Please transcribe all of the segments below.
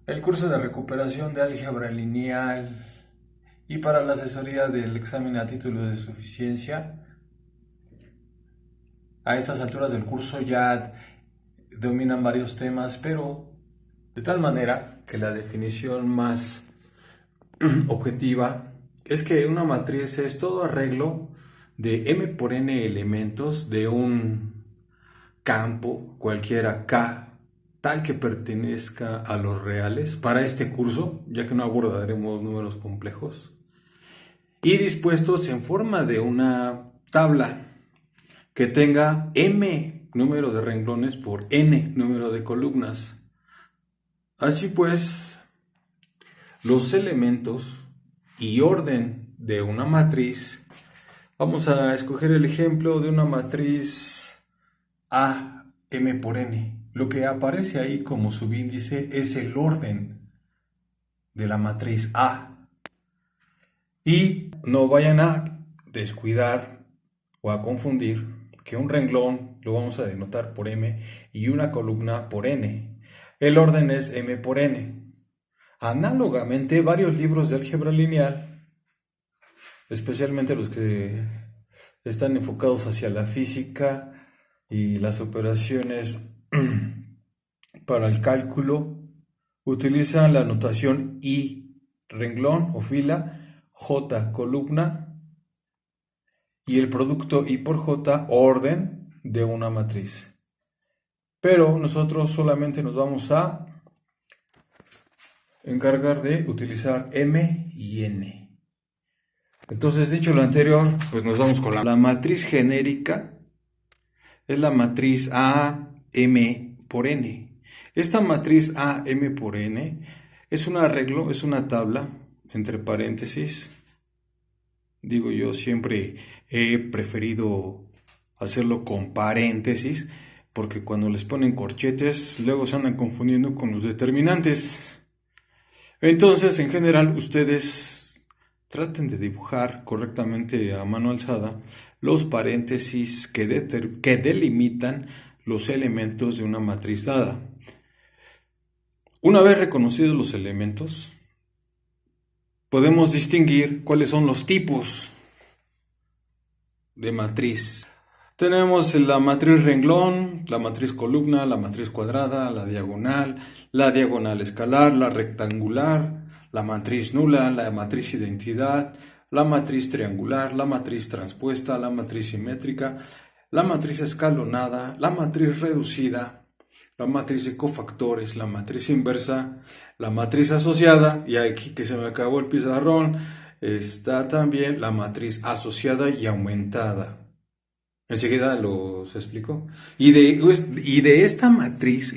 el curso de recuperación de álgebra lineal y para la asesoría del examen a título de suficiencia. A estas alturas del curso ya dominan varios temas, pero de tal manera que la definición más objetiva es que una matriz es todo arreglo de m por n elementos de un campo cualquiera K tal que pertenezca a los reales para este curso, ya que no abordaremos números complejos, y dispuestos en forma de una tabla que tenga m número de renglones por n número de columnas. Así pues, los elementos y orden de una matriz, vamos a escoger el ejemplo de una matriz A, m por n. Lo que aparece ahí como subíndice es el orden de la matriz A. Y no vayan a descuidar o a confundir que un renglón lo vamos a denotar por m y una columna por n. El orden es m por n. Análogamente, varios libros de álgebra lineal, especialmente los que están enfocados hacia la física y las operaciones para el cálculo, utilizan la notación I, renglón o fila, J, columna, y el producto I por J, orden de una matriz. Pero nosotros solamente nos vamos a encargar de utilizar M y N. Entonces, dicho lo anterior, pues nos vamos con la matriz genérica. Es la matriz A, M por N. Esta matriz A, M por N es un arreglo, es una tabla, entre paréntesis. Digo, yo siempre he preferido hacerlo con paréntesis, porque cuando les ponen corchetes, luego se andan confundiendo con los determinantes. Entonces, en general, ustedes traten de dibujar correctamente a mano alzada los paréntesis que delimitan los elementos de una matriz dada. Una vez reconocidos los elementos, podemos distinguir cuáles son los tipos de matriz. Tenemos la matriz renglón, la matriz columna, la matriz cuadrada, la diagonal escalar, la rectangular, la matriz nula, la matriz identidad, la matriz triangular, la matriz transpuesta, la matriz simétrica, la matriz escalonada, la matriz reducida, la matriz de cofactores, la matriz inversa, la matriz asociada, y aquí que se me acabó el pizarrón, está también la matriz asociada y aumentada. Enseguida los explico. Y de esta matriz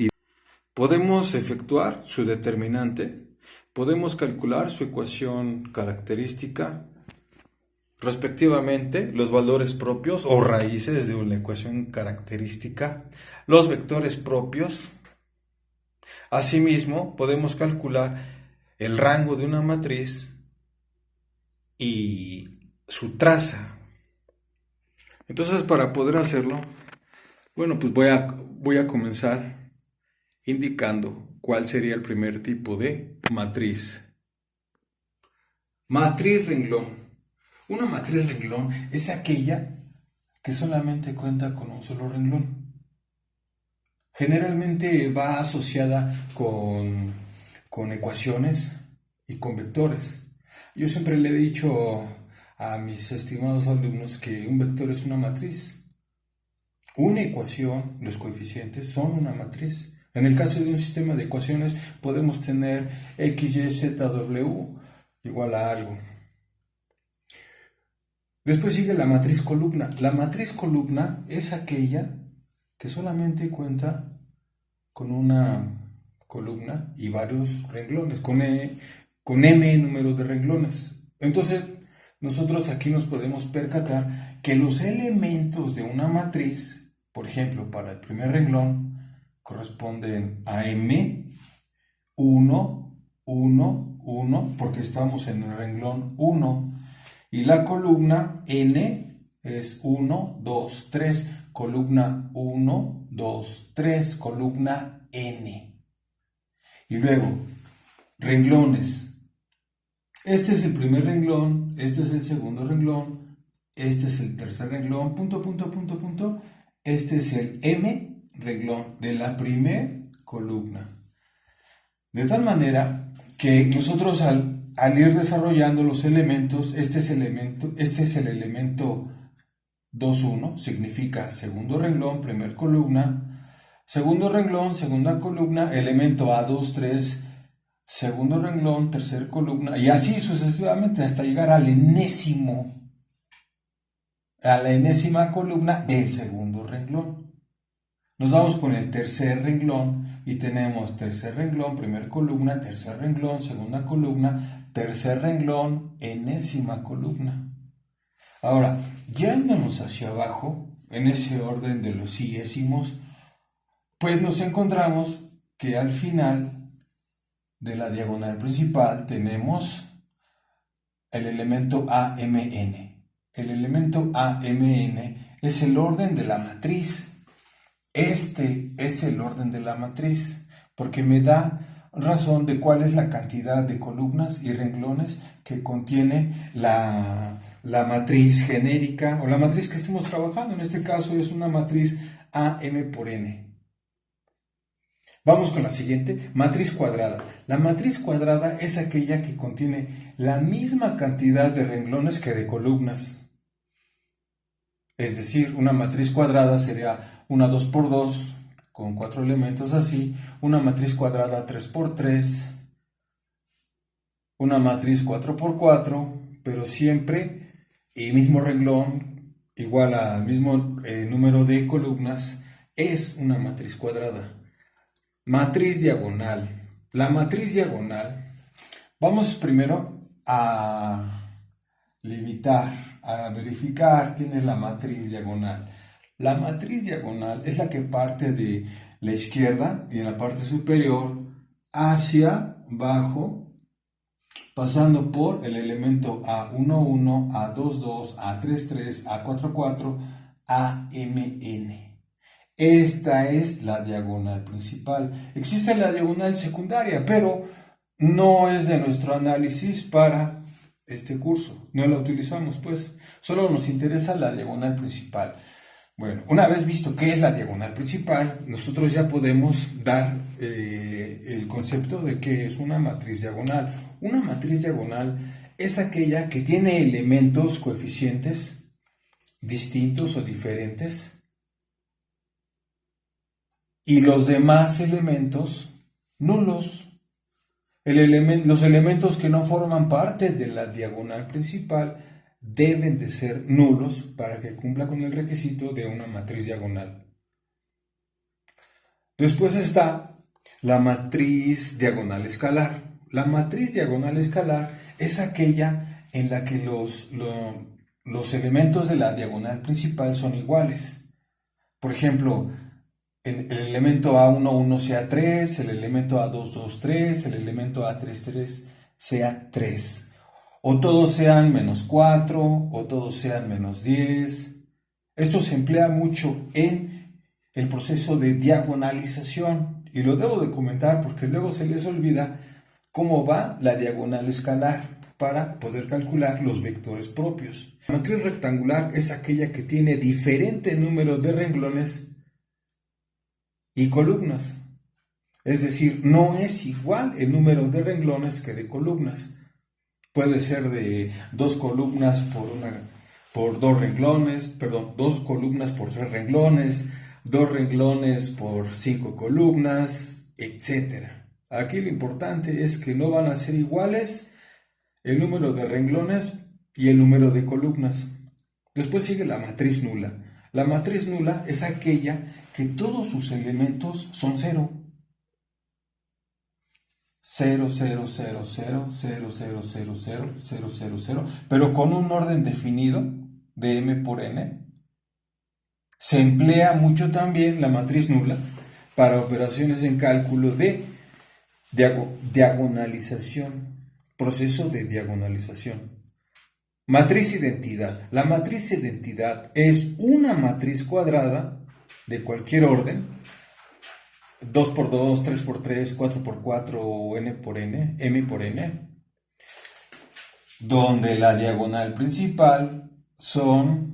podemos efectuar su determinante, podemos calcular su ecuación característica, respectivamente los valores propios o raíces de una ecuación característica, los vectores propios. Asimismo, podemos calcular el rango de una matriz y su traza. Entonces, para poder hacerlo, bueno, pues voy a comenzar indicando cuál sería el primer tipo de matriz. Matriz renglón. Una matriz renglón es aquella que solamente cuenta con un solo renglón. Generalmente va asociada con ecuaciones y con vectores. Yo siempre le he dicho a mis estimados alumnos que un vector es una matriz. Una ecuación, los coeficientes, son una matriz. En el caso de un sistema de ecuaciones podemos tener x, y, z, w igual a algo. Después sigue la matriz columna. La matriz columna es aquella que solamente cuenta con una columna y varios renglones, con m número de renglones. Entonces, nosotros aquí nos podemos percatar que los elementos de una matriz, por ejemplo, para el primer renglón, corresponden a m, 1, 1, 1, porque estamos en el renglón 1. Y la columna n es 1, 2, 3, columna 1, 2, 3, columna n. Y luego, renglones. Este es el primer renglón, este es el segundo renglón, este es el tercer renglón, punto, punto, punto, punto. Este es el M renglón de la primera columna. De tal manera que nosotros al ir desarrollando los elementos, este es el elemento 2,1, significa segundo renglón, primer columna, segundo renglón, segunda columna, elemento A2, 3, segundo renglón, tercer columna, y así sucesivamente hasta llegar a la enésima columna del segundo renglón. Nos vamos con el tercer renglón y tenemos tercer renglón, primer columna, tercer renglón, segunda columna, tercer renglón, enésima columna. Ahora, yéndonos hacia abajo, en ese orden de los siésimos, pues nos encontramos que al final de la diagonal principal tenemos el elemento AMN. El elemento AMN es el orden de la matriz. Este es el orden de la matriz, porque me da razón de cuál es la cantidad de columnas y renglones que contiene la matriz genérica o la matriz que estemos trabajando. En este caso es una matriz AM por N. Vamos con la siguiente, matriz cuadrada. La matriz cuadrada es aquella que contiene la misma cantidad de renglones que de columnas. Es decir, una matriz cuadrada sería una 2x2 con 4 elementos así, una matriz cuadrada 3x3, una matriz 4x4, pero siempre el mismo renglón igual al mismo número de columnas es una matriz cuadrada. Matriz diagonal. La matriz diagonal, vamos primero a limitar, a verificar quién es la matriz diagonal. La matriz diagonal es la que parte de la izquierda y en la parte superior hacia abajo, pasando por el elemento A11, A22, A33, A44, AMN. Esta es la diagonal principal. Existe la diagonal secundaria, pero no es de nuestro análisis para este curso. No la utilizamos, pues. Solo nos interesa la diagonal principal. Bueno, una vez visto qué es la diagonal principal, nosotros ya podemos dar el concepto de qué es una matriz diagonal. Una matriz diagonal es aquella que tiene elementos coeficientes distintos o diferentes y los demás elementos nulos. Los elementos que no forman parte de la diagonal principal deben de ser nulos para que cumpla con el requisito de una matriz diagonal. Después está la matriz diagonal escalar. La matriz diagonal escalar es aquella en la que los elementos de la diagonal principal son iguales. Por ejemplo, el elemento A11 sea 3, el elemento A22, 3, el elemento A33 sea 3. O todos sean -4, o todos sean -10. Esto se emplea mucho en el proceso de diagonalización. Y lo debo de comentar porque luego se les olvida cómo va la diagonal escalar para poder calcular los vectores propios. La matriz rectangular es aquella que tiene diferente número de renglones y columnas. Es decir, no es igual el número de renglones que de columnas. Puede ser de 2 columnas por 2 renglones, perdón, 2 columnas por 3 renglones, 2 renglones por 5 columnas, etc. Aquí lo importante es que no van a ser iguales el número de renglones y el número de columnas. Después sigue la matriz nula. La matriz nula es aquella que todos sus elementos son 0. 0, 0, 0, 0, 0, 0, 0, 0, 0, 0, 0, pero con un orden definido de m por n. Se emplea mucho también la matriz nula para operaciones en cálculo de diagonalización, proceso de diagonalización. Matriz identidad. La matriz identidad es una matriz cuadrada de cualquier orden 2 por 2, 3 por 3, 4 por 4, n por n, m por n, donde la diagonal principal son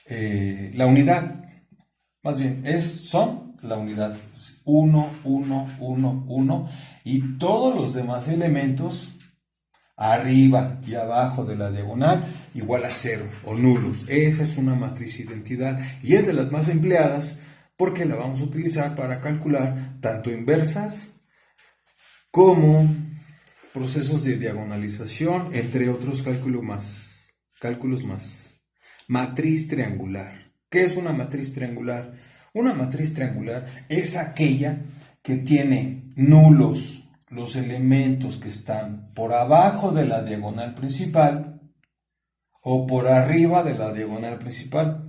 la unidad, más bien, son la unidad, 1, 1, 1, 1, y todos los demás elementos arriba y abajo de la diagonal igual a 0 o nulos. Esa es una matriz identidad y es de las más empleadas porque la vamos a utilizar para calcular tanto inversas como procesos de diagonalización, entre otros cálculos más. Matriz triangular. ¿Qué es una matriz triangular? Una matriz triangular es aquella que tiene nulos los elementos que están por abajo de la diagonal principal o por arriba de la diagonal principal.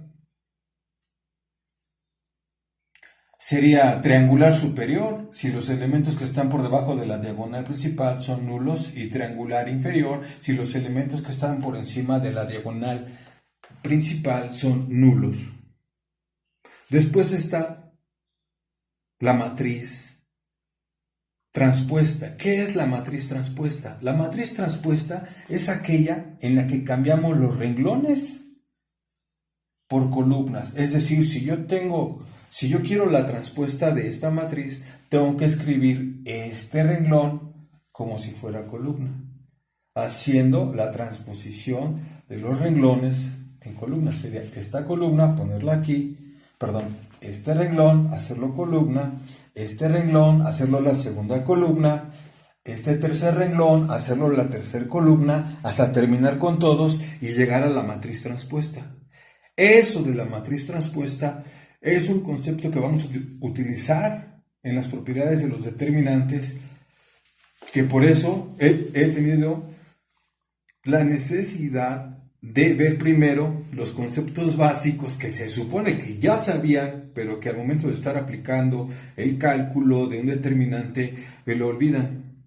Sería triangular superior si los elementos que están por debajo de la diagonal principal son nulos, y triangular inferior si los elementos que están por encima de la diagonal principal son nulos. Después está la matriz transpuesta. ¿Qué es la matriz transpuesta? La matriz transpuesta es aquella en la que cambiamos los renglones por columnas. Es decir, si yo quiero la transpuesta de esta matriz, tengo que escribir este renglón como si fuera columna, haciendo la transposición de los renglones en columnas. Sería esta columna, ponerla aquí, este renglón, hacerlo columna, este renglón, hacerlo la segunda columna, este tercer renglón, hacerlo la tercera columna, hasta terminar con todos y llegar a la matriz transpuesta. Eso de la matriz transpuesta es un concepto que vamos a utilizar en las propiedades de los determinantes, que por eso he tenido la necesidad de ver primero los conceptos básicos que se supone que ya sabían, pero que al momento de estar aplicando el cálculo de un determinante me lo olvidan.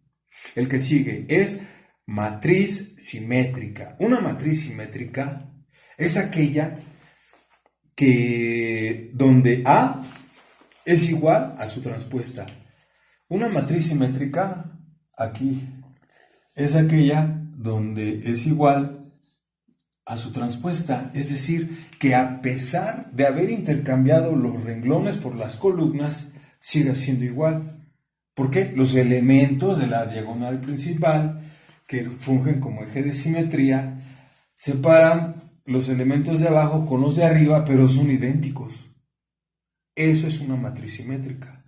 El que sigue es matriz simétrica. Una matriz simétrica es aquella donde A es igual a su transpuesta. Una matriz simétrica aquí es aquella donde es igual a su transpuesta, es decir, que a pesar de haber intercambiado los renglones por las columnas, sigue siendo igual. ¿Por qué? Los elementos de la diagonal principal, que fungen como eje de simetría, separan los elementos de abajo con los de arriba, pero son idénticos. Eso es una matriz simétrica.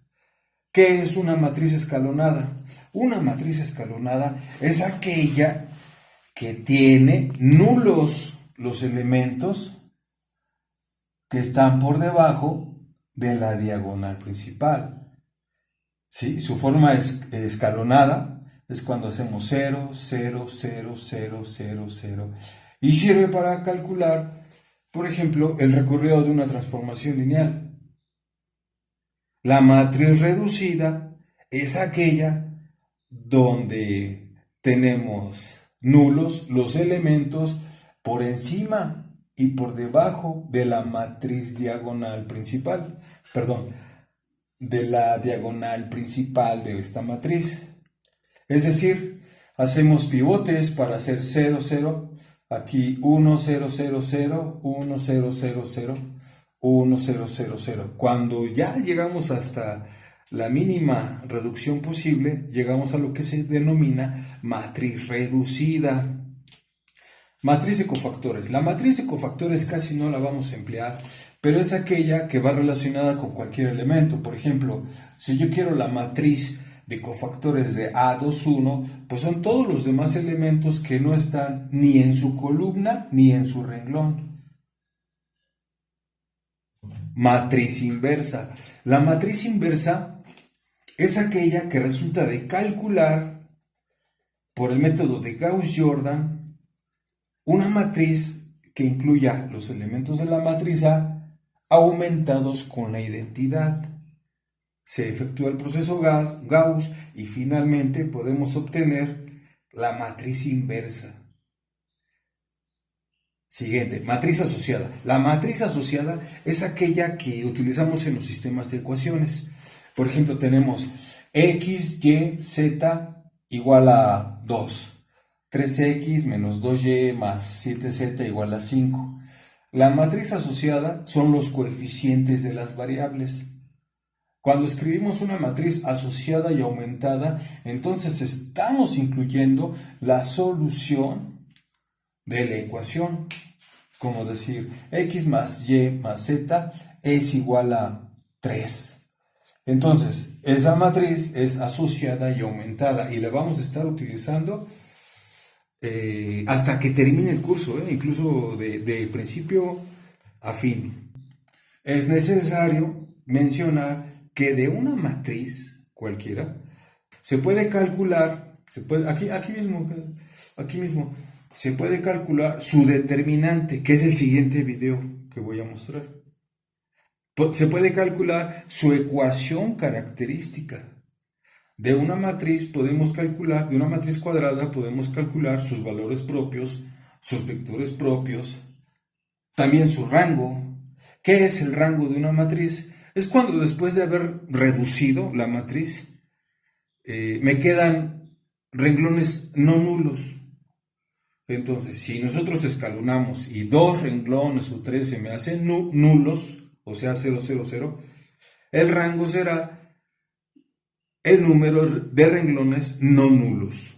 ¿Qué es una matriz escalonada? Una matriz escalonada es aquella que tiene nulos los elementos que están por debajo de la diagonal principal. ¿Sí? Su forma escalonada es cuando hacemos 0, 0, 0, 0, 0, 0. Y sirve para calcular, por ejemplo, el recorrido de una transformación lineal. La matriz reducida es aquella donde tenemos nulos los elementos por encima y por debajo de la matriz diagonal principal, de la diagonal principal de esta matriz. Es decir, hacemos pivotes para hacer 0, 0, aquí 1, 0, 0, 0, 1, 0, 0, 0, 1, 0, 0, 0. Cuando ya llegamos hasta la mínima reducción posible, llegamos a lo que se denomina matriz reducida. Matriz de cofactores. La matriz de cofactores casi no la vamos a emplear, pero es aquella que va relacionada con cualquier elemento. Por ejemplo, si yo quiero la matriz de cofactores de A21, pues son todos los demás elementos que no están ni en su columna ni en su renglón. Matriz inversa. La matriz inversa es aquella que resulta de calcular por el método de Gauss-Jordan una matriz que incluya los elementos de la matriz A aumentados con la identidad. Se efectúa el proceso Gauss y finalmente podemos obtener la matriz inversa. Siguiente, matriz asociada. La matriz asociada es aquella que utilizamos en los sistemas de ecuaciones. Por ejemplo, tenemos x, y, z igual a 2. 3x menos 2y más 7z igual a 5. La matriz asociada son los coeficientes de las variables. Cuando escribimos una matriz asociada y aumentada, entonces estamos incluyendo la solución de la ecuación. Como decir, x más y más z es igual a 3. Entonces, esa matriz es asociada y aumentada y la vamos a estar utilizando hasta que termine el curso, incluso de principio a fin. Es necesario mencionar que de una matriz cualquiera se puede calcular, aquí mismo, se puede calcular su determinante, que es el siguiente video que voy a mostrar. Se puede calcular su ecuación característica. De una matriz de una matriz cuadrada podemos calcular sus valores propios, sus vectores propios, también su rango. ¿Qué es el rango de una matriz? Es cuando después de haber reducido la matriz, me quedan renglones no nulos. Entonces, si nosotros escalonamos y 2 renglones o 3 se me hacen nulos, o sea 0, 0, 0, el rango será el número de renglones no nulos.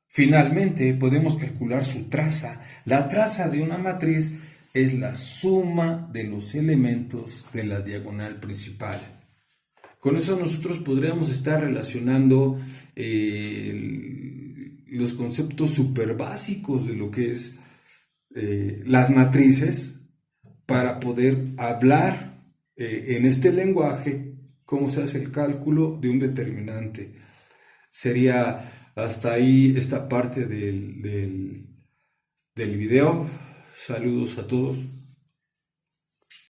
Finalmente, podemos calcular su traza. La traza de una matriz es la suma de los elementos de la diagonal principal. Con eso nosotros podríamos estar relacionando los conceptos súper básicos de lo que es las matrices para poder hablar en este lenguaje cómo se hace el cálculo de un determinante. Sería hasta ahí esta parte del video. Saludos a todos.